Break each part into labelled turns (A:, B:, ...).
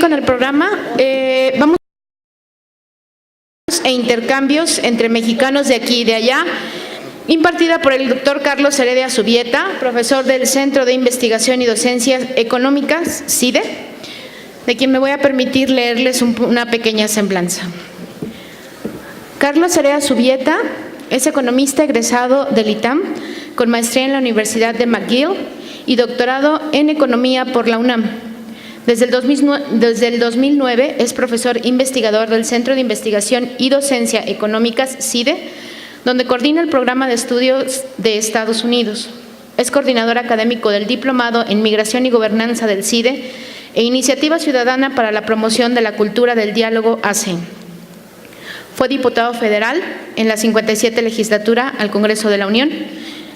A: con el programa. Vamos e intercambios entre mexicanos de aquí y de allá, impartida por el doctor Carlos Heredia Subieta, profesor del Centro de Investigación y Docencias Económicas, CIDE, de quien me voy a permitir leerles una pequeña semblanza. Carlos Heredia Subieta es economista egresado del ITAM, con maestría en la Universidad de McGill y doctorado en Economía por la UNAM. Desde el 2009 es profesor investigador del Centro de Investigación y Docencia Económicas, CIDE, donde coordina el programa de estudios de Estados Unidos. Es coordinador académico del Diplomado en Migración y Gobernanza del CIDE e Iniciativa Ciudadana para la Promoción de la Cultura del Diálogo ACE. Fue diputado federal en la 57 legislatura al Congreso de la Unión.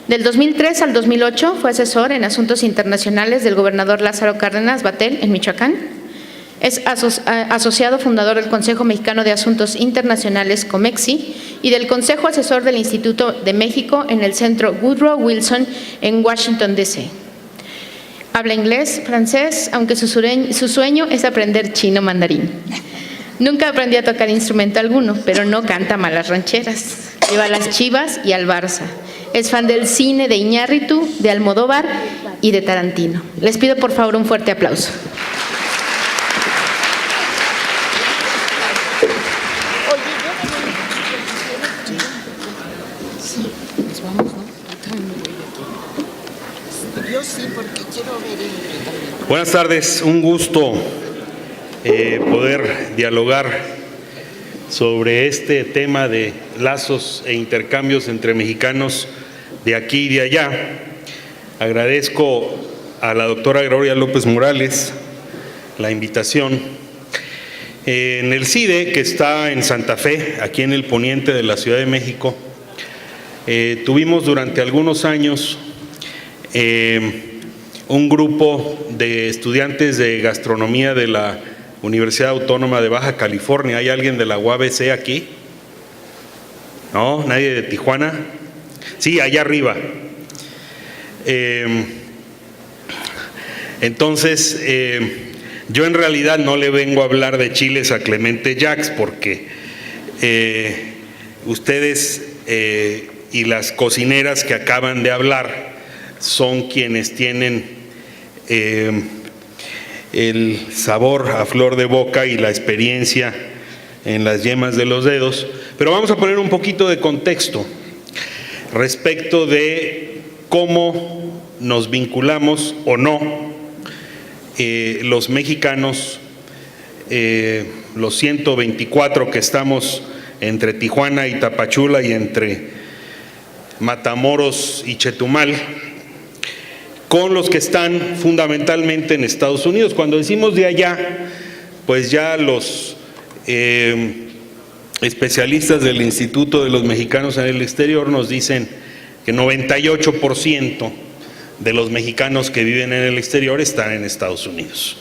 A: Del 2003 al 2008 fue asesor en asuntos internacionales del gobernador Lázaro Cárdenas Batlle en Michoacán. Es asociado fundador del Consejo Mexicano de Asuntos Internacionales, COMEXI, y del Consejo Asesor del Instituto de México en el Centro Woodrow Wilson en Washington, D.C. Habla inglés, francés, aunque su sueño es aprender chino mandarín. Nunca aprendió a tocar instrumento alguno, pero no canta malas rancheras. Lleva a las Chivas y al Barça. Es fan del cine de Iñárritu, de Almodóvar y de Tarantino. Les pido por favor un fuerte aplauso.
B: Buenas tardes, un gusto poder dialogar sobre este tema de lazos e intercambios entre mexicanos de aquí y de allá. Agradezco a la doctora Gloria López Morales la invitación. En el CIDE, que está en Santa Fe, aquí en el poniente de la Ciudad de México, tuvimos durante algunos años un grupo de estudiantes de gastronomía de la Universidad Autónoma de Baja California. ¿Hay alguien de la UABC aquí? ¿No? ¿Nadie de Tijuana? Sí, allá arriba. Entonces, yo en realidad no le vengo a hablar de chiles a Clemente Jacks, porque ustedes y las cocineras que acaban de hablar son quienes tienen el sabor a flor de boca y la experiencia en las yemas de los dedos, pero vamos a poner un poquito de contexto respecto de cómo nos vinculamos o no los mexicanos, los 124 que estamos entre Tijuana y Tapachula y entre Matamoros y Chetumal, con los que están fundamentalmente en Estados Unidos. Cuando decimos de allá, pues ya los especialistas del Instituto de los Mexicanos en el Exterior nos dicen que 98% de los mexicanos que viven en el exterior están en Estados Unidos.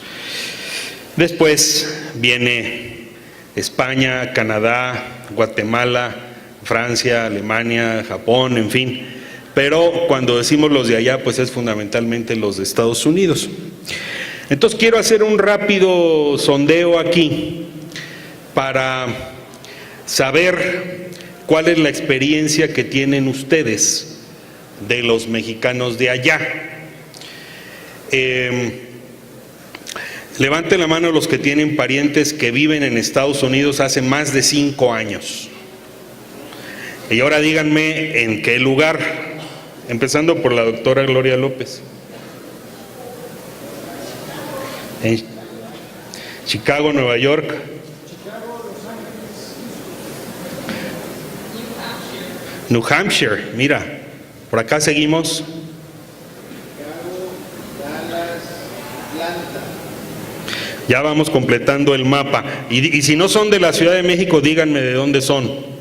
B: Después viene España, Canadá, Guatemala, Francia, Alemania, Japón, en fin. Pero cuando decimos los de allá, pues es fundamentalmente los de Estados Unidos. Entonces quiero hacer un rápido sondeo aquí para saber cuál es la experiencia que tienen ustedes de los mexicanos de allá. Levanten la mano los que tienen parientes que viven en Estados Unidos hace más de 5 años. Y ahora díganme en qué lugar. Empezando por la doctora Gloria López. En Chicago, Nueva York. New Hampshire, mira, por acá seguimos. Ya vamos completando el mapa. Y si no son de la Ciudad de México, díganme de dónde son.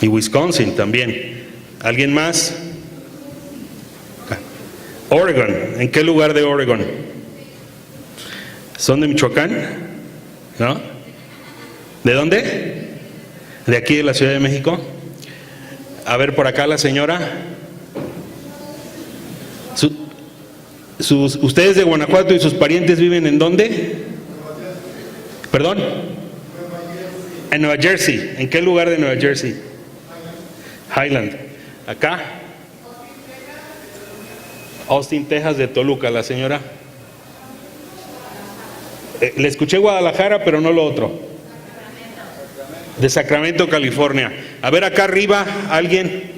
B: Y Wisconsin también. ¿Alguien más? Oregon. ¿En qué lugar de Oregon? ¿Son de Michoacán? ¿No? ¿De dónde? ¿De aquí de la Ciudad de México? A ver, por acá la señora. ¿Ustedes de Guanajuato y sus parientes viven en dónde? ¿Perdón? En Nueva Jersey. ¿En qué lugar de Nueva Jersey? Highland. ¿Acá? Austin, Texas, de Toluca, la señora. Le escuché Guadalajara, pero no lo otro. De Sacramento, California. A ver, acá arriba, ¿alguien?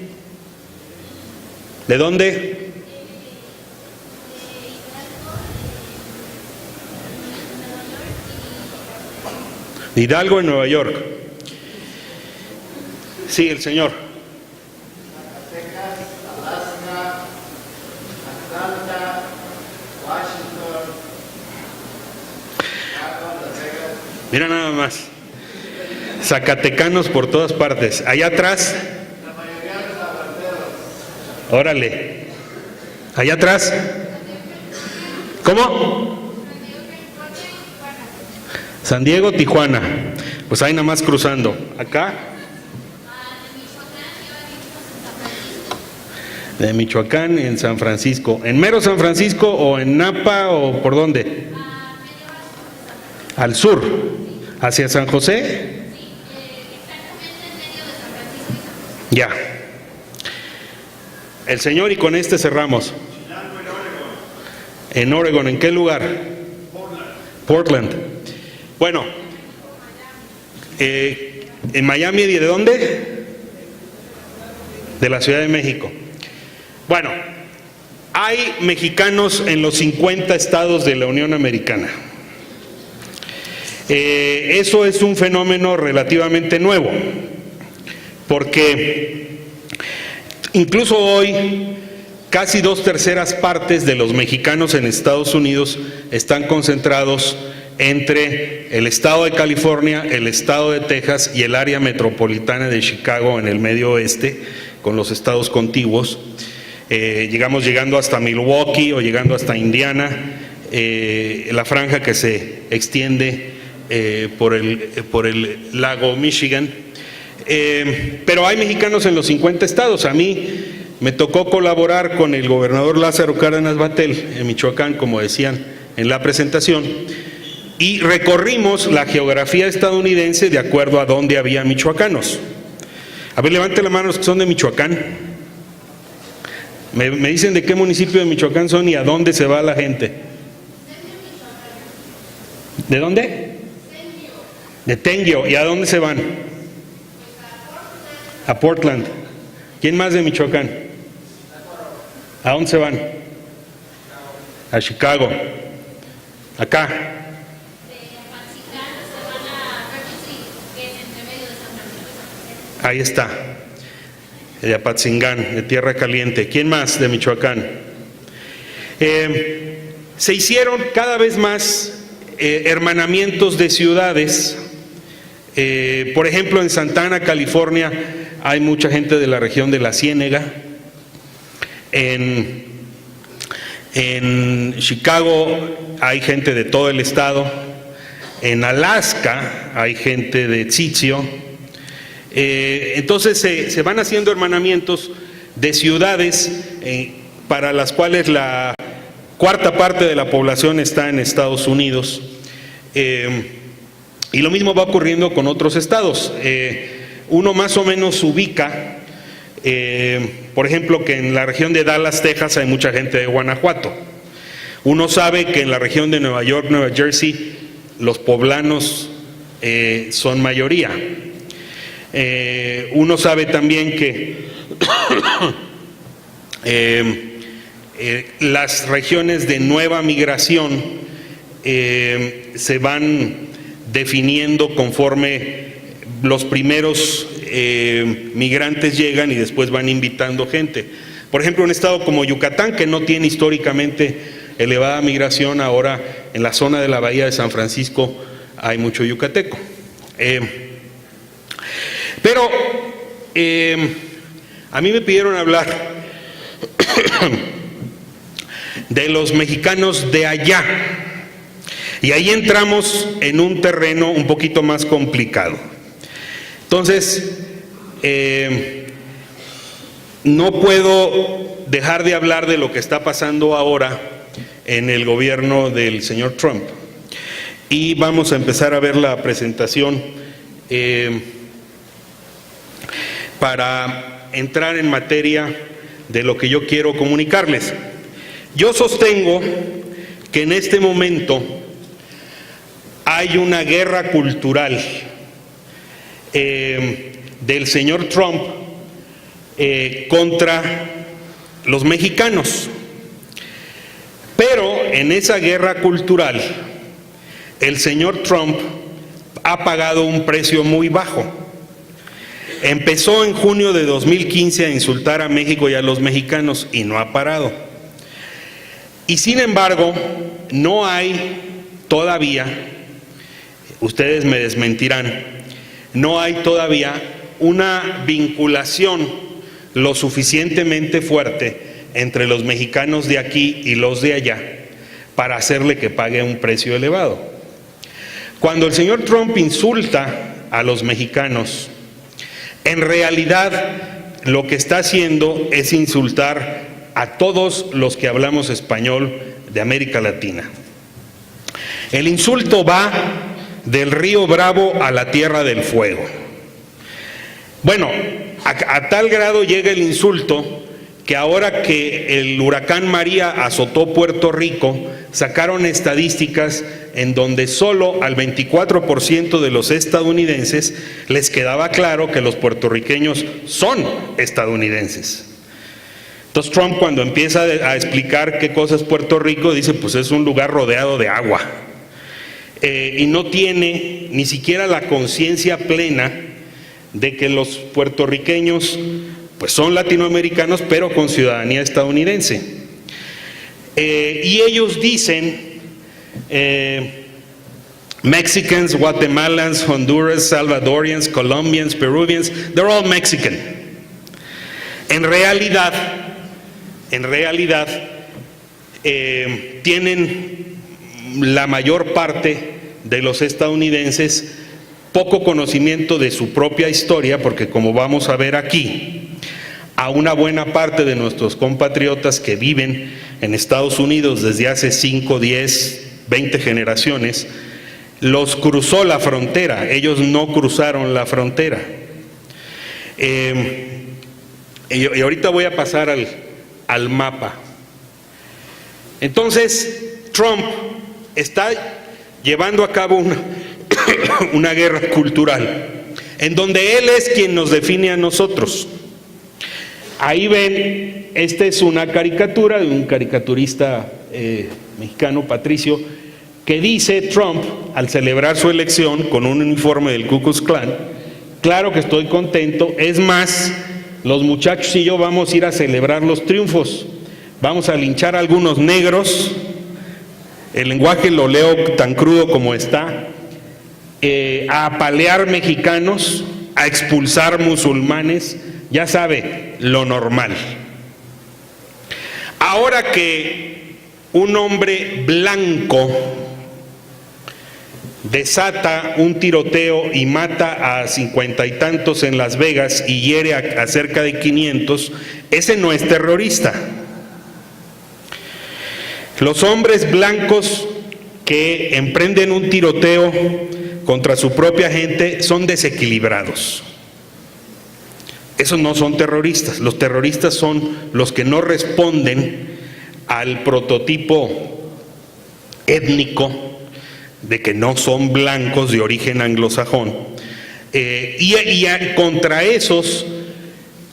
B: ¿De dónde? Hidalgo, en Nueva York. Sí, el señor. Mira nada más. Zacatecanos por todas partes. Allá atrás. Órale. Allá atrás. ¿Cómo? San Diego, Tijuana. Pues ahí nada más cruzando. Acá. De Michoacán en San Francisco. ¿En mero San Francisco o en Napa o por dónde? Al sur. ¿Hacia San José? Ya. El señor, y con este cerramos. En Oregon. ¿En qué lugar? Portland. Bueno, en Miami, ¿y de dónde? De la Ciudad de México. Bueno, hay mexicanos en los 50 estados de la Unión Americana. Eso es un fenómeno relativamente nuevo, porque incluso hoy casi 2/3 partes de los mexicanos en Estados Unidos están concentrados entre el estado de California, el estado de Texas y el área metropolitana de Chicago en el medio oeste, con los estados contiguos. Llegando hasta Milwaukee o llegando hasta Indiana, la franja que se extiende por el lago Michigan. Pero hay mexicanos en los 50 estados. A mí me tocó colaborar con el gobernador Lázaro Cárdenas Battel en Michoacán, como decían en la presentación, y recorrimos la geografía estadounidense de acuerdo a dónde había michoacanos. A ver, levante la mano los que son de Michoacán. Me dicen de qué municipio de Michoacán son y a dónde se va la gente. ¿De dónde? De Tenguio. ¿Y a dónde se van? A Portland. ¿Quién más de Michoacán? ¿A dónde se van? A Chicago. Acá. Ahí está. De Apatzingán, de Tierra Caliente. ¿Quién más de Michoacán? Se hicieron cada vez más hermanamientos de ciudades. Por ejemplo, en Santa Ana, California, hay mucha gente de la región de la Ciénega. En Chicago hay gente de todo el estado. En Alaska hay gente de Tzitio. Entonces se van haciendo hermanamientos de ciudades para las cuales la cuarta parte de la población está en Estados Unidos. Y lo mismo va ocurriendo con otros estados. Uno más o menos ubica, por ejemplo, que en la región de Dallas, Texas, hay mucha gente de Guanajuato. Uno sabe que en la región de Nueva York, Nueva Jersey, los poblanos son mayoría. Uno sabe también que las regiones de nueva migración se van definiendo conforme los primeros migrantes llegan y después van invitando gente. Por ejemplo, un estado como Yucatán, que no tiene históricamente elevada migración, ahora en la zona de la bahía de San Francisco hay mucho yucateco. Pero a mí me pidieron hablar de los mexicanos de allá, y ahí entramos en un terreno un poquito más complicado. Entonces, no puedo dejar de hablar de lo que está pasando ahora en el gobierno del señor Trump. Y vamos a empezar a ver la presentación para entrar en materia de lo que yo quiero comunicarles. Yo sostengo que en este momento hay una guerra cultural del señor Trump contra los mexicanos. Pero en esa guerra cultural, el señor Trump ha pagado un precio muy bajo. Empezó en junio de 2015 a insultar a México y a los mexicanos y no ha parado. Y sin embargo, no hay todavía, ustedes me desmentirán, no hay todavía una vinculación lo suficientemente fuerte entre los mexicanos de aquí y los de allá para hacerle que pague un precio elevado. Cuando el señor Trump insulta a los mexicanos, en realidad lo que está haciendo es insultar a todos los que hablamos español de América Latina. El insulto va del río Bravo a la Tierra del Fuego. Bueno, a tal grado llega el insulto que ahora que el huracán María azotó Puerto Rico, sacaron estadísticas en donde solo al 24% de los estadounidenses les quedaba claro que los puertorriqueños son estadounidenses. Entonces Trump, cuando empieza a explicar qué cosa es Puerto Rico, dice pues es un lugar rodeado de agua, y no tiene ni siquiera la conciencia plena de que los puertorriqueños pues son latinoamericanos pero con ciudadanía estadounidense. Y ellos dicen Mexicans, Guatemalans, Honduras, Salvadorians, Colombians, Peruvians, they're all Mexican. En realidad, tienen la mayor parte de los estadounidenses poco conocimiento de su propia historia, porque como vamos a ver aquí, a una buena parte de nuestros compatriotas que viven en Estados Unidos desde hace 5, 10, 20 generaciones, los cruzó la frontera, ellos no cruzaron la frontera. Y ahorita voy a pasar al mapa. Entonces, Trump está llevando a cabo una guerra cultural, en donde él es quien nos define a nosotros. Ahí ven, esta es una caricatura de un caricaturista mexicano, Patricio, que dice Trump, al celebrar su elección con un uniforme del Ku Klux Klan: claro que estoy contento, es más, los muchachos y yo vamos a ir a celebrar los triunfos, vamos a linchar a algunos negros, el lenguaje lo leo tan crudo como está, a apalear mexicanos, a expulsar musulmanes, ya sabe, lo normal. Ahora que un hombre blanco desata un tiroteo y mata a 50 y tantos en Las Vegas y hiere a cerca de 500, ese no es terrorista. Los hombres blancos que emprenden un tiroteo contra su propia gente son desequilibrados. Esos no son terroristas. Los terroristas son los que no responden al prototipo étnico de que no son blancos de origen anglosajón. Contra esos,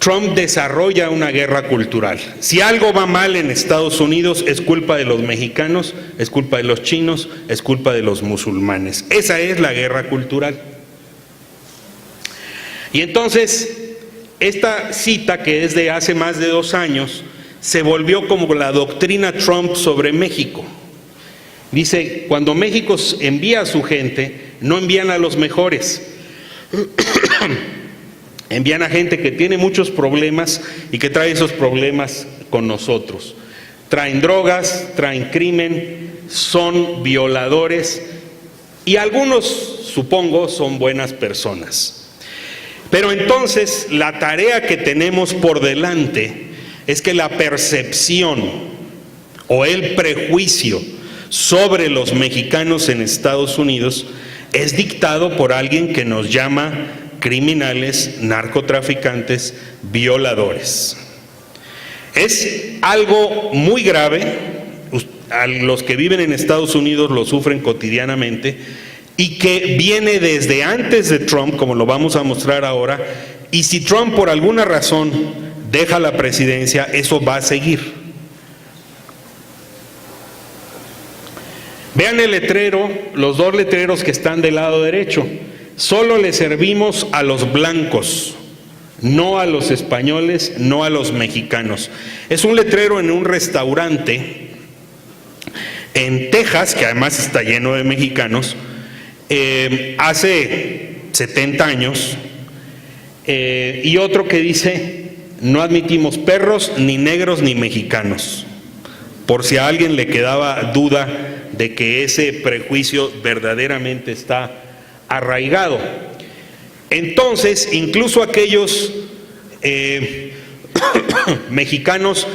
B: Trump desarrolla una guerra cultural. Si algo va mal en Estados Unidos, es culpa de los mexicanos, es culpa de los chinos, es culpa de los musulmanes. Esa es la guerra cultural. Y entonces, esta cita, que es de hace más de 2 años, se volvió como la doctrina Trump sobre México. Dice, cuando México envía a su gente, no envían a los mejores. Envían a gente que tiene muchos problemas y que trae esos problemas con nosotros. Traen drogas, traen crimen, son violadores y algunos, supongo, son buenas personas. Pero entonces la tarea que tenemos por delante es que la percepción o el prejuicio sobre los mexicanos en Estados Unidos es dictado por alguien que nos llama criminales, narcotraficantes, violadores. Es algo muy grave, a los que viven en Estados Unidos lo sufren cotidianamente, y que viene desde antes de Trump, como lo vamos a mostrar ahora, y si Trump por alguna razón deja la presidencia, eso va a seguir. Vean el letrero, los dos letreros que están del lado derecho. Solo le servimos a los blancos, no a los españoles, no a los mexicanos. Es un letrero en un restaurante en Texas, que además está lleno de mexicanos, hace 70 años, y otro que dice: no admitimos perros, ni negros, ni mexicanos, por si a alguien le quedaba duda de que ese prejuicio verdaderamente está arraigado. Entonces, incluso aquellos mexicanos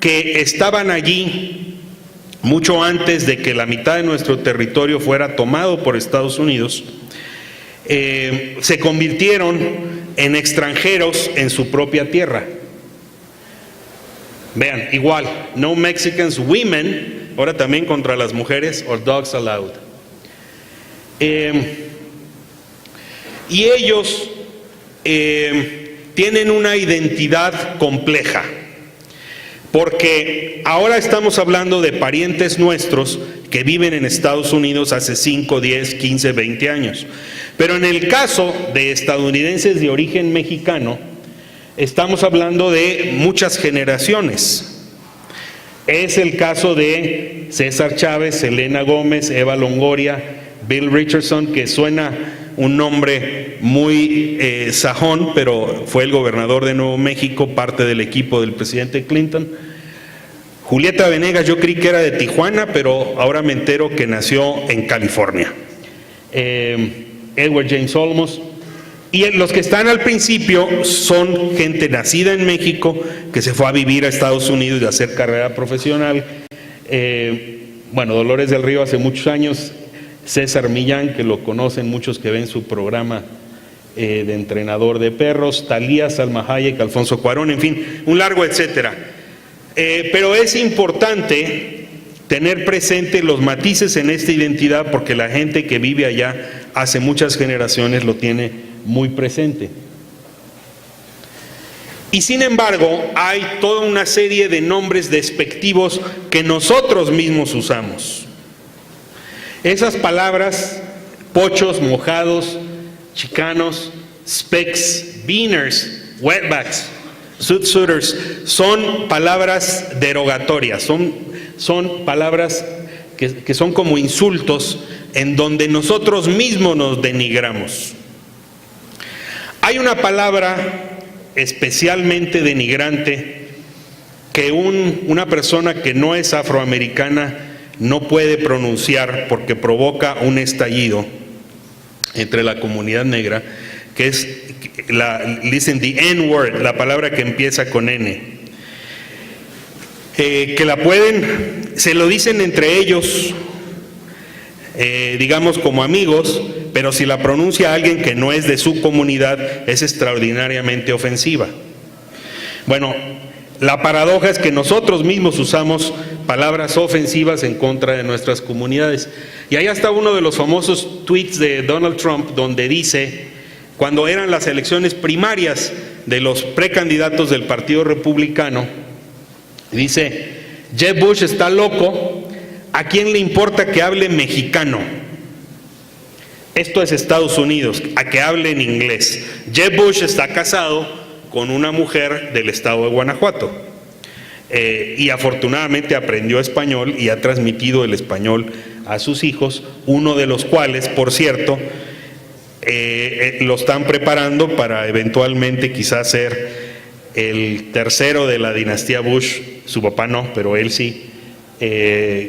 B: que estaban allí mucho antes de que la mitad de nuestro territorio fuera tomado por Estados Unidos, se convirtieron en extranjeros en su propia tierra. Vean, igual, no Mexicans women, ahora también contra las mujeres, or dogs allowed. Y ellos tienen una identidad compleja, porque ahora estamos hablando de parientes nuestros que viven en Estados Unidos hace 5, 10, 15, 20 años. Pero en el caso de estadounidenses de origen mexicano, estamos hablando de muchas generaciones. Es el caso de César Chávez, Selena Gómez, Eva Longoria, Bill Richardson, que suena un nombre muy sajón, pero fue el gobernador de Nuevo México, parte del equipo del presidente Clinton. Julieta Venegas, yo creí que era de Tijuana, pero ahora me entero que nació en California. Edward James Olmos. Y los que están al principio son gente nacida en México, que se fue a vivir a Estados Unidos y a hacer carrera profesional. Dolores del Río hace muchos años, César Millán, que lo conocen muchos que ven su programa de entrenador de perros, Thalía, Salma Hayek, Alfonso Cuarón, en fin, un largo etcétera. Pero es importante tener presente los matices en esta identidad, porque la gente que vive allá hace muchas generaciones lo tiene muy presente. Y sin embargo, hay toda una serie de nombres despectivos que nosotros mismos usamos. Esas palabras, pochos, mojados, chicanos, specs, beaners, wetbacks, suiters, son palabras derogatorias, son palabras que son como insultos en donde nosotros mismos nos denigramos. Hay una palabra especialmente denigrante que una persona que no es afroamericana no puede pronunciar porque provoca un estallido entre la comunidad negra, que es dicen the N-word, la palabra que empieza con N, se lo dicen entre ellos, digamos como amigos, pero si la pronuncia alguien que no es de su comunidad, es extraordinariamente ofensiva. Bueno, la paradoja es que nosotros mismos usamos palabras ofensivas en contra de nuestras comunidades. Y ahí está uno de los famosos tweets de Donald Trump, donde dice, cuando eran las elecciones primarias de los precandidatos del Partido Republicano, dice: Jeb Bush está loco, ¿a quién le importa que hable mexicano? Esto es Estados Unidos, a que hable en inglés. Jeb Bush está casado con una mujer del estado de Guanajuato y afortunadamente aprendió español y ha transmitido el español a sus hijos, uno de los cuales, por cierto, lo están preparando para eventualmente quizás ser el tercero de la dinastía Bush, su papá no, pero él sí,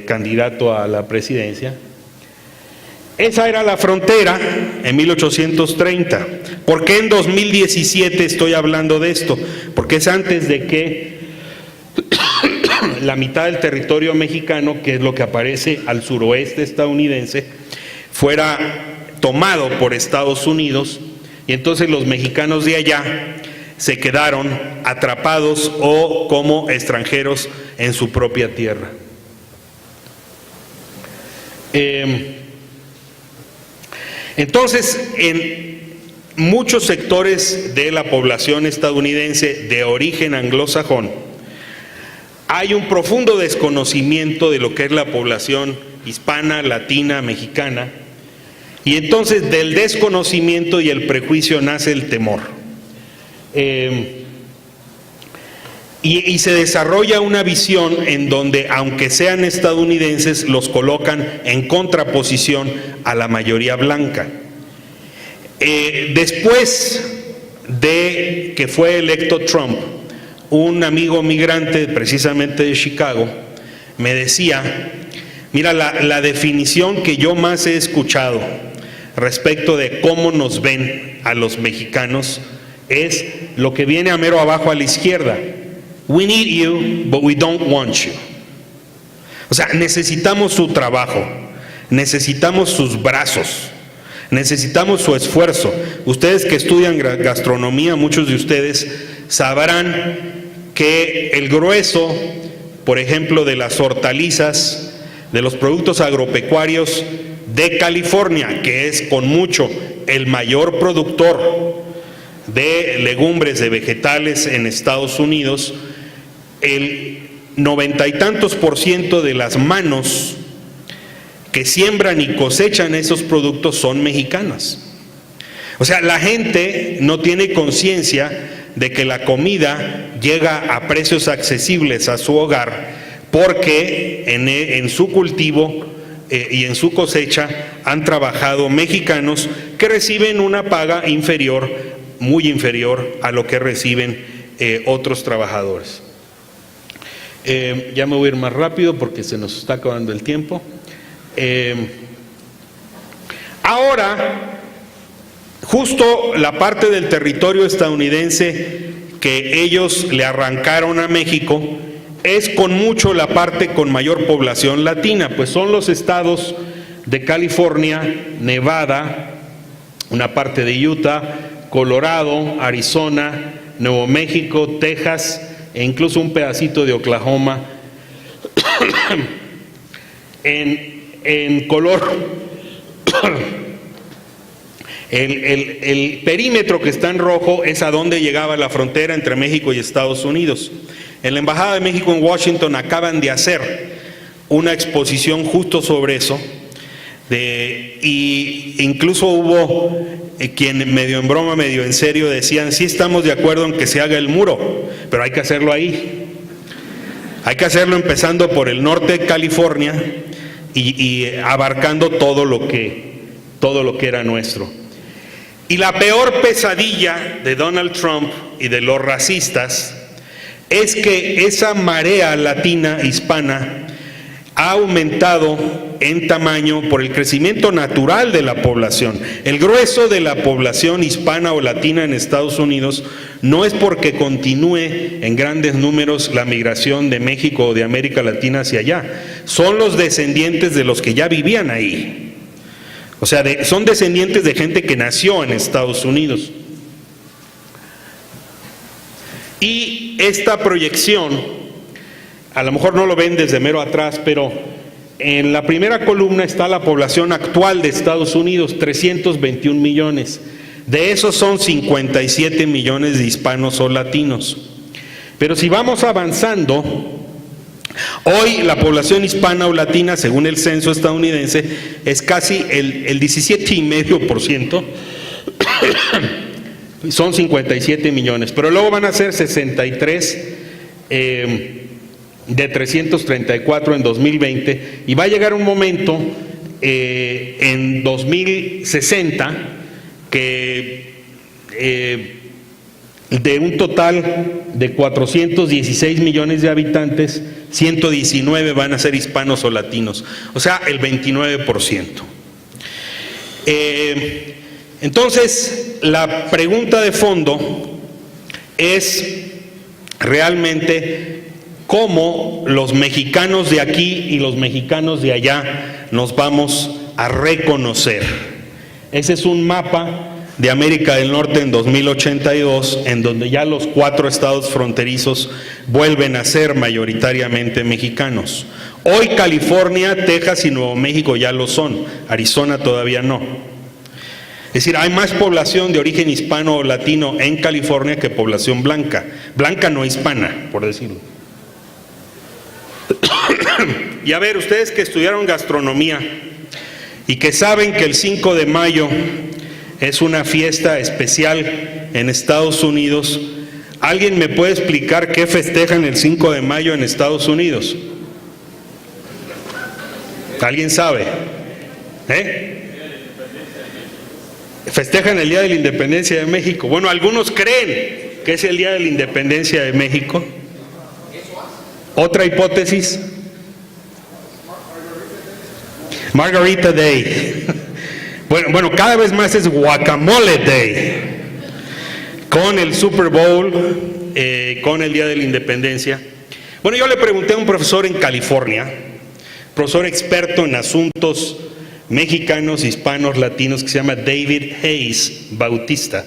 B: candidato a la presidencia. Esa era la frontera en 1830. ¿Por qué en 2017 estoy hablando de esto? Porque es antes de que la mitad del territorio mexicano, que es lo que aparece al suroeste estadounidense, fuera tomado por Estados Unidos, y entonces los mexicanos de allá se quedaron atrapados o como extranjeros en su propia tierra. Entonces, en muchos sectores de la población estadounidense de origen anglosajón, hay un profundo desconocimiento de lo que es la población hispana, latina, mexicana, y entonces del desconocimiento y el prejuicio nace el temor. Y se desarrolla una visión en donde, aunque sean estadounidenses, los colocan en contraposición a la mayoría blanca. Después de que fue electo Trump, un amigo migrante precisamente de Chicago me decía: mira, la definición que yo más he escuchado respecto de cómo nos ven a los mexicanos es lo que viene a mero abajo a la izquierda. We need you, but we don't want you. O sea, necesitamos su trabajo, necesitamos sus brazos, necesitamos su esfuerzo. Ustedes que estudian gastronomía, muchos de ustedes sabrán que el grueso, por ejemplo, de las hortalizas, de los productos agropecuarios de California, que es con mucho el mayor productor de legumbres, de vegetales en Estados Unidos, el 90 y tantos % de las manos que siembran y cosechan esos productos son mexicanas. O sea, la gente no tiene conciencia de que la comida llega a precios accesibles a su hogar porque en su cultivo y en su cosecha han trabajado mexicanos que reciben una paga inferior, muy inferior a lo que reciben otros trabajadores. Ya me voy a ir más rápido porque se nos está acabando el tiempo. Ahora, justo la parte del territorio estadounidense que ellos le arrancaron a México es con mucho la parte con mayor población latina, pues son los estados de California, Nevada, una parte de Utah, Colorado, Arizona, Nuevo México, Texas e incluso un pedacito de Oklahoma. en color, el perímetro que está en rojo es a donde llegaba la frontera entre México y Estados Unidos. En la Embajada de México en Washington acaban de hacer una exposición justo sobre eso, y incluso hubo quien medio en broma, medio en serio decían: sí estamos de acuerdo en que se haga el muro, pero hay que hacerlo ahí. Hay que hacerlo empezando por el norte de California y abarcando todo lo que era nuestro. Y la peor pesadilla de Donald Trump y de los racistas es que esa marea latina hispana ha aumentado en tamaño por el crecimiento natural de la población. El grueso de la población hispana o latina en Estados Unidos no es porque continúe en grandes números la migración de México o de América Latina hacia allá, son los descendientes de los que ya vivían ahí. O sea, son descendientes de gente que nació en Estados Unidos. Y esta proyección, a lo mejor no lo ven desde mero atrás, pero en la primera columna está la población actual de Estados Unidos, 321 millones. De esos son 57 millones de hispanos o latinos. Pero si vamos avanzando, hoy la población hispana o latina, según el censo estadounidense, es casi el 17,5%. Son 57 millones, pero luego van a ser 63 de 334 en 2020, y va a llegar un momento en 2060 que de un total de 416 millones de habitantes, 119 van a ser hispanos o latinos, o sea, el 29%. Entonces, la pregunta de fondo es realmente cómo los mexicanos de aquí y los mexicanos de allá nos vamos a reconocer. Ese es un mapa de América del Norte en 2082, en donde ya los 4 estados fronterizos vuelven a ser mayoritariamente mexicanos. Hoy California, Texas y Nuevo México ya lo son, Arizona todavía no. Es decir, hay más población de origen hispano o latino en California que población blanca, blanca no hispana, por decirlo. Y a ver, ustedes que estudiaron gastronomía y que saben que el 5 de mayo es una fiesta especial en Estados Unidos, ¿alguien me puede explicar qué festejan el 5 de mayo en Estados Unidos? ¿Alguien sabe? Festejan el Día de la Independencia de México. Bueno, algunos creen que es el Día de la Independencia de México. Otra hipótesis. Margarita Day. Bueno, cada vez más es Guacamole Day. Con el Super Bowl, con el Día de la Independencia. Bueno, yo le pregunté a un profesor en California, profesor experto en asuntos mexicanos, hispanos, latinos, que se llama David Hayes Bautista,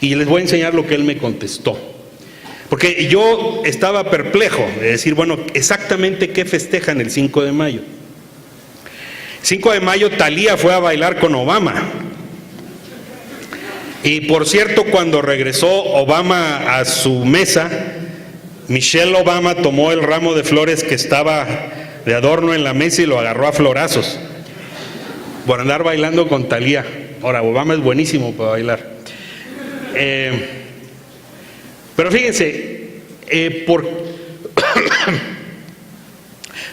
B: y les voy a enseñar lo que él me contestó, porque yo estaba perplejo de decir, bueno, exactamente qué festejan el 5 de mayo. 5 de mayo Thalía fue a bailar con Obama, y por cierto, cuando regresó Obama a su mesa, Michelle Obama tomó el ramo de flores que estaba de adorno en la mesa y lo agarró a florazos por andar bailando con Thalía. Ahora, Obama es buenísimo para bailar. Pero fíjense,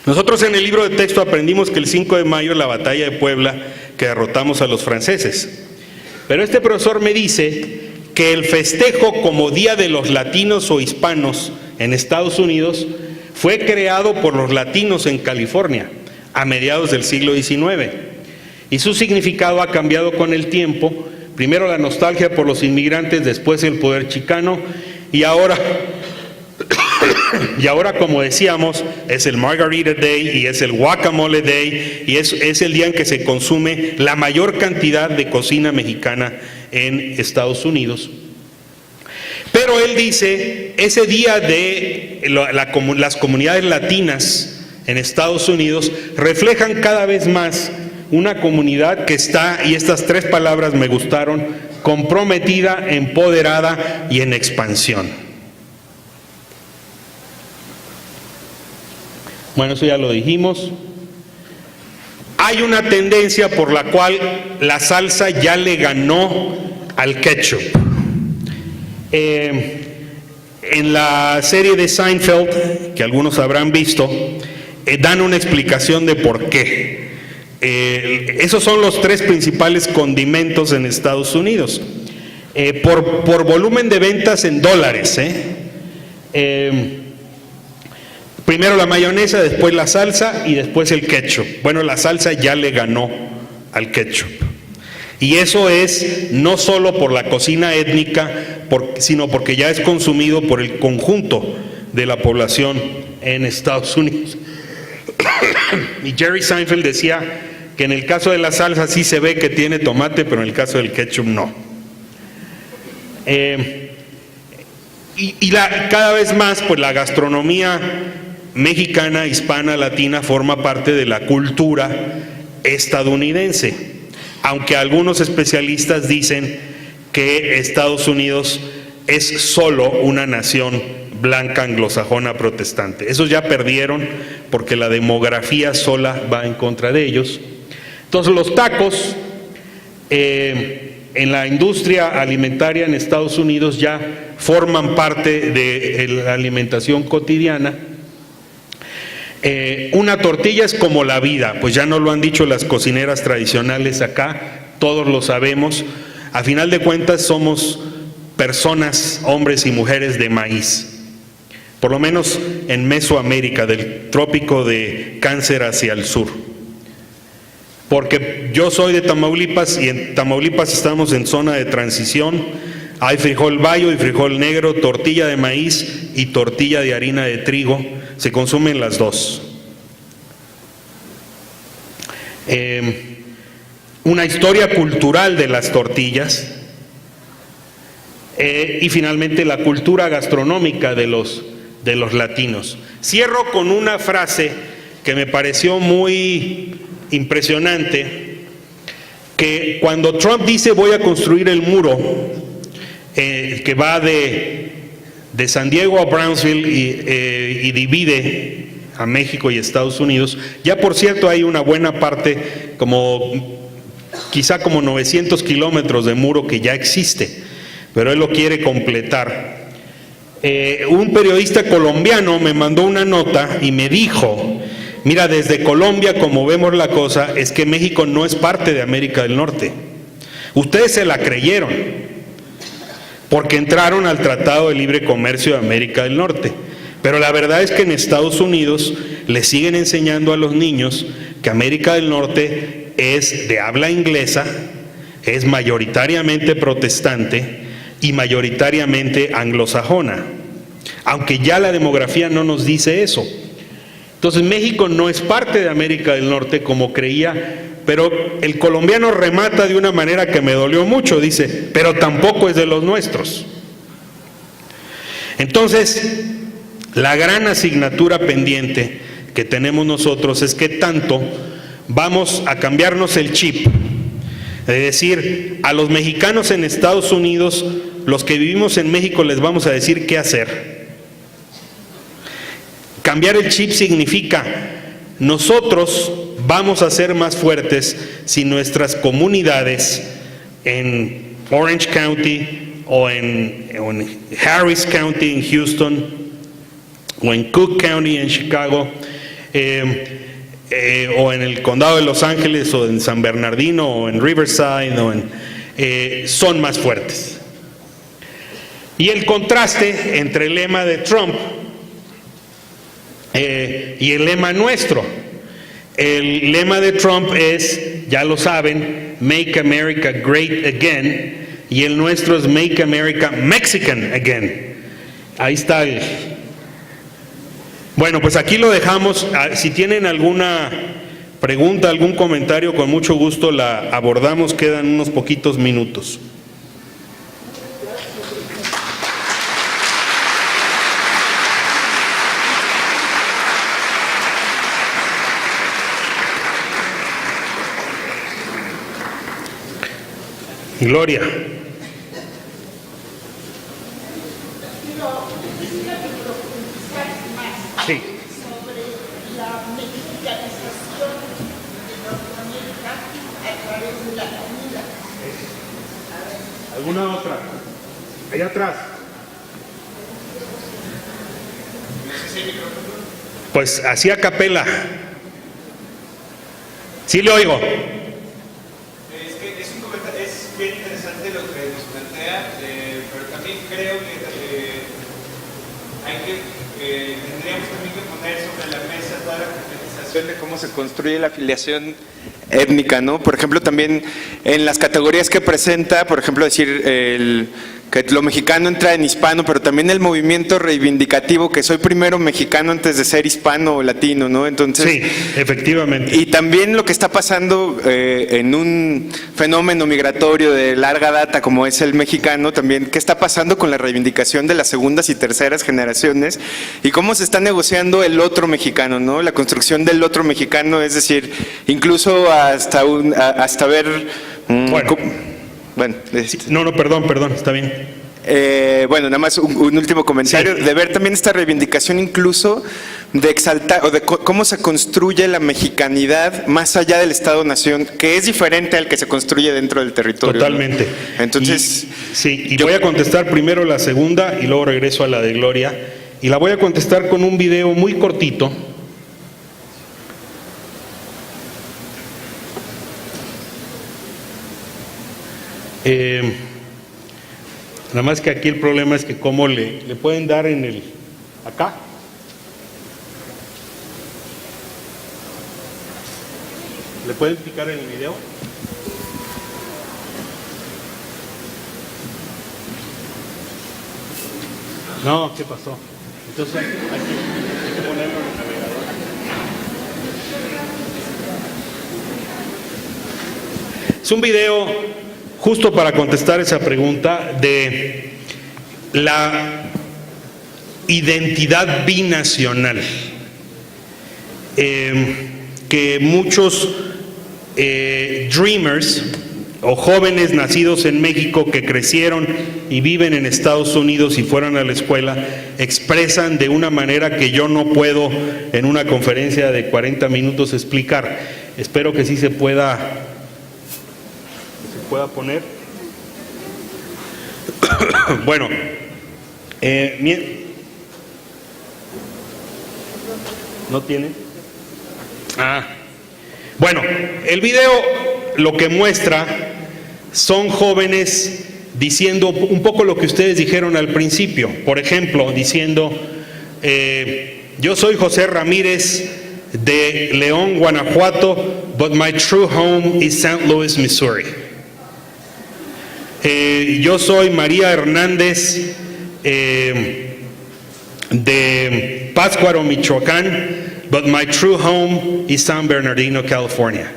B: nosotros en el libro de texto aprendimos que el 5 de mayo es la batalla de Puebla, que derrotamos a los franceses. Pero este profesor me dice que el festejo como Día de los Latinos o Hispanos en Estados Unidos fue creado por los latinos en California a mediados del siglo XIX. Y su significado ha cambiado con el tiempo, primero la nostalgia por los inmigrantes, después el poder chicano, y ahora, como decíamos, es el Margarita Day y es el Guacamole Day, y es el día en que se consume la mayor cantidad de cocina mexicana en Estados Unidos. Pero él dice, ese día de las comunidades latinas en Estados Unidos reflejan cada vez más una comunidad que está, y estas 3 palabras me gustaron, comprometida, empoderada y en expansión. Bueno, eso ya lo dijimos. Hay una tendencia por la cual la salsa ya le ganó al ketchup. En la serie de Seinfeld, que algunos habrán visto, dan una explicación de por qué. Esos son los 3 principales condimentos en Estados Unidos, por volumen de ventas en dólares. Primero la mayonesa, después la salsa y después el ketchup. Bueno, la salsa ya le ganó al ketchup. Y eso es no solo por la cocina étnica, sino porque ya es consumido por el conjunto de la población en Estados Unidos. Y Jerry Seinfeld decía que en el caso de la salsa sí se ve que tiene tomate, pero en el caso del ketchup no. Cada vez más, pues la gastronomía mexicana, hispana, latina forma parte de la cultura estadounidense, aunque algunos especialistas dicen que Estados Unidos es solo una nación blanca anglosajona protestante. Esos ya perdieron porque la demografía sola va en contra de ellos. Entonces los tacos en la industria alimentaria en Estados Unidos ya forman parte de la alimentación cotidiana. Una tortilla es como la vida, pues ya nos lo han dicho las cocineras tradicionales acá, todos lo sabemos. A final de cuentas somos personas, hombres y mujeres de maíz. Por lo menos en Mesoamérica, del trópico de Cáncer hacia el sur. Porque yo soy de Tamaulipas y en Tamaulipas estamos en zona de transición. Hay frijol bayo y frijol negro, tortilla de maíz y tortilla de harina de trigo. se consumen las dos. Una historia cultural de las tortillas y finalmente la cultura gastronómica de los latinos. Cierro con una frase que me pareció muy impresionante, que cuando Trump dice voy a construir el muro que va de San Diego a Brownsville y divide a México y Estados Unidos, ya por cierto hay una buena parte, quizá como 900 kilómetros de muro que ya existe, pero él lo quiere completar. Un periodista colombiano me mandó una nota y me dijo, mira, desde Colombia como vemos la cosa es que México no es parte de América del Norte. Ustedes se la creyeron, porque entraron al Tratado de Libre Comercio de América del Norte. Pero la verdad es que en Estados Unidos le siguen enseñando a los niños que América del Norte es de habla inglesa, es mayoritariamente protestante y mayoritariamente anglosajona, aunque ya la demografía no nos dice eso. Entonces México no es parte de América del Norte como creía, pero el colombiano remata de una manera que me dolió mucho, dice, pero tampoco es de los nuestros. Entonces, la gran asignatura pendiente que tenemos nosotros es que tanto vamos a cambiarnos el chip, es decir, a los mexicanos en Estados Unidos, los que vivimos en México les vamos a decir qué hacer. Cambiar el chip significa, nosotros vamos a ser más fuertes si nuestras comunidades en Orange County o en Harris County en Houston o en Cook County en Chicago o en el condado de Los Ángeles o en San Bernardino o en Riverside son más fuertes. Y el contraste entre el lema de Trump y el lema nuestro. El lema de Trump es, ya lo saben, Make America Great Again, y el nuestro es Make America Mexican Again. Ahí está el... Bueno, pues aquí lo dejamos. Si tienen alguna pregunta, algún comentario, con mucho gusto la abordamos. Quedan unos poquitos minutos. Gloria. Sí.
C: Sobre la mexicanización de Norteamérica a través de la comida.
B: ¿Alguna otra? Allá atrás. Pues así a capela. Sí le oigo.
D: Es bien interesante lo que nos plantea, pero también creo que tendríamos también que poner sobre la mesa toda la problematización de cómo se construye la afiliación étnica, ¿no? Por ejemplo, también en las categorías que presenta, por ejemplo, decir que lo mexicano entra en hispano, pero también el movimiento reivindicativo, que soy primero mexicano antes de ser hispano o latino, ¿no? Entonces,
B: sí, efectivamente.
D: Y también lo que está pasando en un fenómeno migratorio de larga data como es el mexicano, también qué está pasando con la reivindicación de las segundas y terceras generaciones y cómo se está negociando el otro mexicano, ¿no? La construcción del otro mexicano, es decir, incluso hasta ver...
B: Bueno, no, perdón, está bien.
D: Bueno, nada más un último comentario, sí. De ver también esta reivindicación incluso de exaltar, o de cómo se construye la mexicanidad más allá del Estado-Nación, que es diferente al que se construye dentro del territorio.
B: Totalmente.
D: ¿No? Entonces...
B: yo voy a contestar primero la segunda y luego regreso a la de Gloria, y la voy a contestar con un video muy cortito. Nada más que aquí el problema es que cómo le pueden dar en el acá. ¿Le pueden picar en el video? No, ¿qué pasó? Entonces hay que ponerlo. Es un video justo para contestar esa pregunta de la identidad binacional, que muchos dreamers o jóvenes nacidos en México que crecieron y viven en Estados Unidos y fueron a la escuela expresan de una manera que yo no puedo en una conferencia de 40 minutos explicar. Espero que sí se pueda poner. Bueno, ¿no tiene? Bueno, el video lo que muestra son jóvenes diciendo un poco lo que ustedes dijeron al principio. Por ejemplo, diciendo, yo soy José Ramírez de León, Guanajuato, but my true home is St. Louis, Missouri. Yo soy María Hernández de Pátzcuaro, Michoacán, but my true home is San Bernardino, California.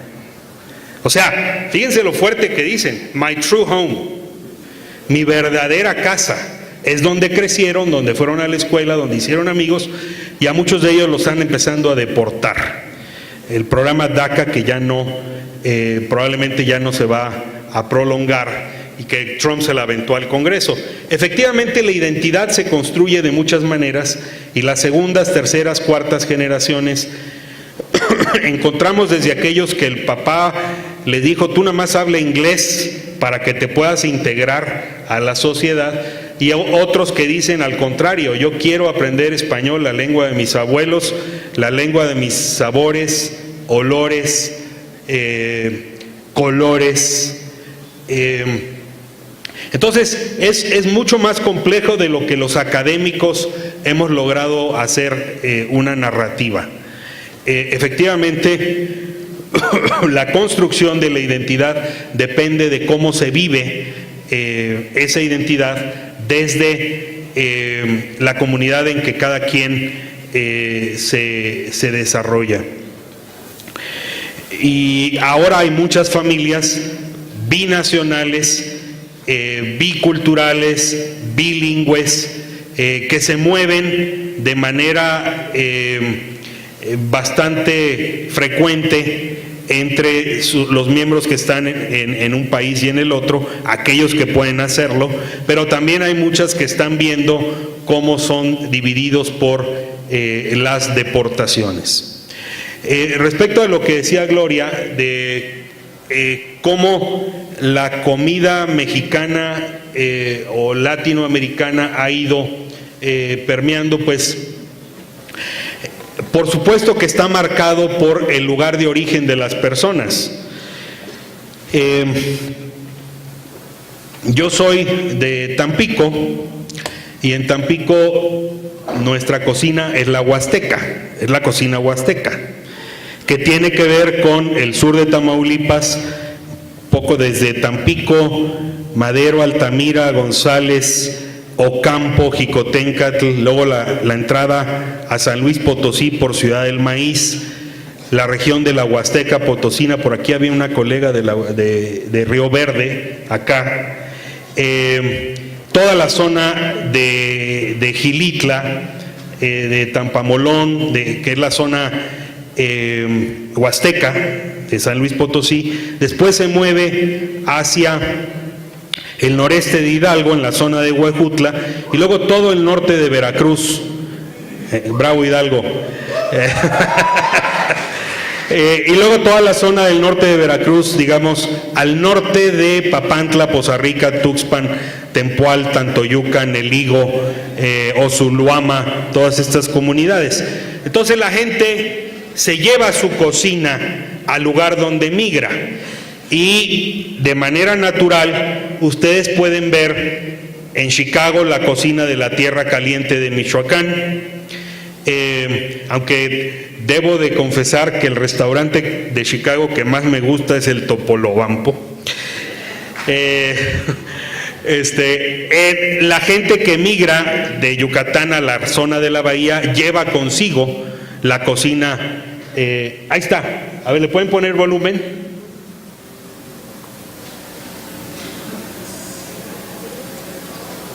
B: O sea, fíjense lo fuerte que dicen, my true home, mi verdadera casa, es donde crecieron, donde fueron a la escuela, donde hicieron amigos, y a muchos de ellos los están empezando a deportar. El programa DACA, que ya no, probablemente ya no se va a prolongar, y que Trump se la aventó al Congreso. Efectivamente, la identidad se construye de muchas maneras, y las segundas, terceras, cuartas generaciones encontramos desde aquellos que el papá le dijo, tú nada más habla inglés para que te puedas integrar a la sociedad, y otros que dicen al contrario, yo quiero aprender español, la lengua de mis abuelos, la lengua de mis sabores, olores, colores. Entonces es mucho más complejo de lo que los académicos hemos logrado hacer una narrativa. Efectivamente, la construcción de la identidad depende de cómo se vive esa identidad desde la comunidad en que cada quien se desarrolla. Y ahora hay muchas familias binacionales, biculturales, bilingües, que se mueven de manera bastante frecuente entre los miembros que están en un país y en el otro, aquellos que pueden hacerlo, pero también hay muchas que están viendo cómo son divididos por las deportaciones. Respecto a lo que decía Gloria, de cómo la comida mexicana o latinoamericana ha ido permeando, pues por supuesto que está marcado por el lugar de origen de las personas. Yo soy de Tampico, y en Tampico nuestra cocina es la huasteca, es la cocina huasteca, que tiene que ver con el sur de Tamaulipas, poco desde Tampico, Madero, Altamira, González, Ocampo, Jicoténcatl, luego la entrada a San Luis Potosí por Ciudad del Maíz, la región de la Huasteca Potosina. Por aquí había una colega de Río Verde, acá, toda la zona de Gilitla, de Tampamolón, que es la zona huasteca de San Luis Potosí. Después se mueve hacia el noreste de Hidalgo, en la zona de Huejutla, y luego todo el norte de Veracruz. Bravo Hidalgo. Y luego toda la zona del norte de Veracruz, digamos, al norte de Papantla, Poza Rica, Tuxpan, Tempoal, Tantoyucan, Neligo, Ozuloama, todas estas comunidades. Entonces la gente se lleva su cocina al lugar donde migra, y de manera natural ustedes pueden ver en Chicago la cocina de la Tierra Caliente de Michoacán, aunque debo de confesar que el restaurante de Chicago que más me gusta es el Topolobampo. La gente que migra de Yucatán a la zona de la bahía lleva consigo la cocina Ahí está. A ver, ¿le pueden poner volumen?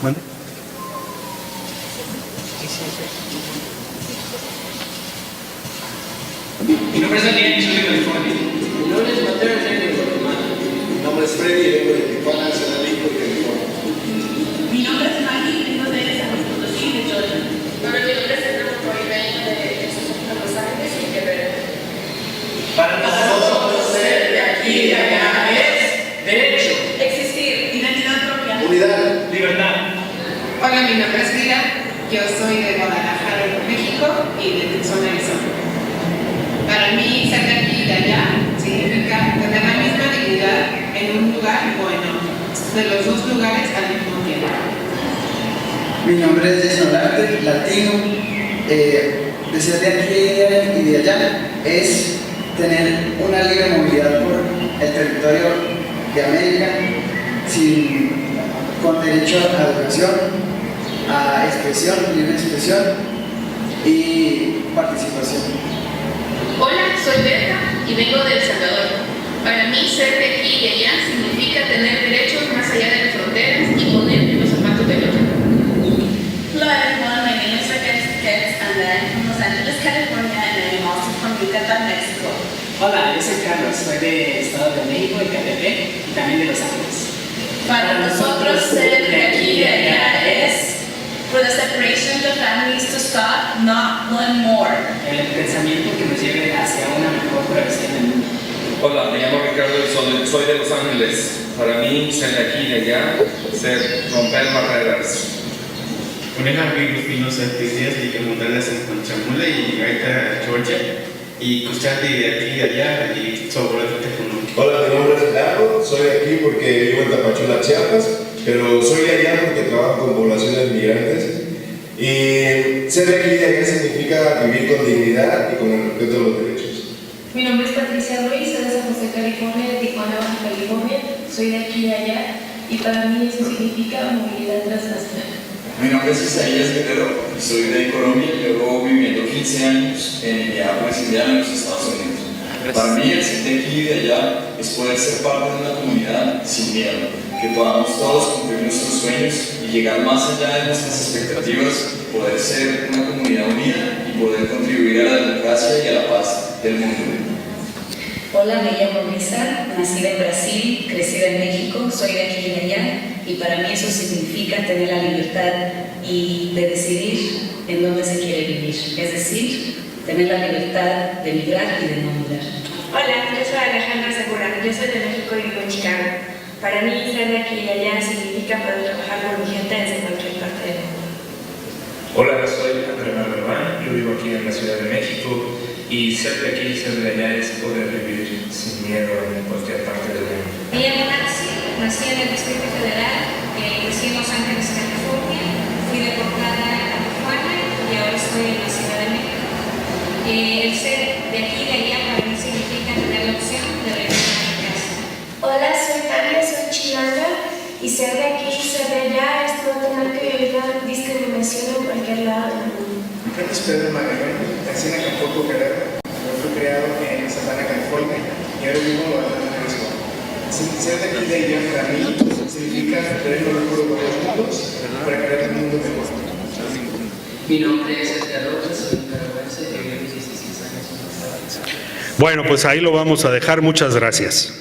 B: ¿Mande?
E: Mi nombre es Daniel, soy de California. Mi nombre es Mateo, soy de Guatemala.
F: Mi nombre es Freddy, vengo de Tijuana, Ciudad de México, California.
G: Mi nombre es Maggie, vengo de San Luis Potosí, de Georgia. Bueno, mi nombre es Hernán Roy, vengo de Los Ángeles y Guerrero.
E: Para nosotros ser de aquí y de allá es derecho,
G: Existir, identidad propia.
F: Unidad.
E: libertad.
H: Hola, mi nombre es Frida, yo soy de Guadalajara, México y de Tucson, Arizona. Para mí, ser de aquí y de allá significa tener la misma dignidad en un lugar o en otro, de los dos lugares al mismo tiempo.
I: Mi nombre es Jason Larte, latino. De ser de aquí y de allá es tener una libre movilidad por el territorio de América, con derecho a educación, a expresión, libre expresión y participación.
J: Hola, soy Berta y vengo de El Salvador. Para mí, ser de aquí y de allá significa tener derechos más allá de las fronteras y poner en los zapatos del otro.
G: Hello everyone, my name is Raquel Tiquets and I'm from Los Angeles, California and I'm also from Yucatán, México.
E: Hola, yo soy Carlos, soy de Estado de México, de Catepec y también de Los Ángeles.
G: Para nosotros, ser de aquí y de allá es for the separation of the families to stop, not one more.
E: El pensamiento que nos lleve hacia una mejor progresión del mundo.
K: Hola, me llamo Ricardo y soy de Los Ángeles. Para mí, ser de aquí y de allá, ser romper barreras.
L: Unega Rufino Santiago y que montarlas en Conchamula y Gaita, Georgia, y escuchar de aquí y de allá y sobre el teléfono.
F: Hola, mi nombre es Leonardo, soy de aquí porque vivo en Tapachula, Chiapas, pero soy de allá porque trabajo con poblaciones migrantes. Y ser de aquí y de allá significa vivir con dignidad y con el respeto a los derechos.
M: Mi nombre es Patricia Ruiz, soy de San José, California, de Tijuana, Baja California. Soy de aquí y allá y para mí eso significa movilidad transnacional.
N: Mi nombre es Isaías Guerrero y soy de Colombia. Llevo viviendo 15 años en Indianápolis, Indiana, en los Estados Unidos. Para mí, el ser de aquí y de allá es poder ser parte de una comunidad sin miedo, que podamos todos cumplir nuestros sueños y llegar más allá de nuestras expectativas, poder ser una comunidad unida y poder contribuir a la democracia y a la paz del mundo.
O: Hola, me llamo Lisa, nacida en Brasil, crecida en México, soy de aquí y de allá y para mí eso significa tener la libertad y de decidir en dónde se quiere vivir, es decir, tener la libertad de migrar y de no migrar.
P: Hola, yo soy Alejandra Segura, yo soy de México y vivo en Chicago. Para mí, ser de aquí y allá significa poder trabajar con mi gente desde cualquier parte del mundo.
Q: Hola, soy Andrés Manuel, yo vivo aquí en la Ciudad de México y ser de aquí y ser de allá es poder vivir sin miedo en cualquier parte del mundo.
R: Me llamo Nancy, nací en el Distrito Federal, crecí en Los Ángeles, California, fui deportada a Tijuana y ahora estoy en la Ciudad de México. El ser de aquí y de allá para mí significa tener la opción de regresar a mi casa.
S: Hola, soy Tania, soy chilanga y ser de aquí y ser de allá es no tener que vivir la discriminación en cualquier lado del mundo.
T: Mi nombre es Pedro Magallón, nací en Acapulco, Guerrero. Yo fui criado en Santana, California y ahora vivo en Guadalajara, Jalisco. Ser de aquí y de allá para mí significa tener los mejores mundos para crear un mundo mejor.
E: Mi nombre es Edgar Rojas, soy nicaragüense y vivo 16 años en Estados Unidos.
B: Bueno, pues ahí lo vamos a dejar. Muchas gracias.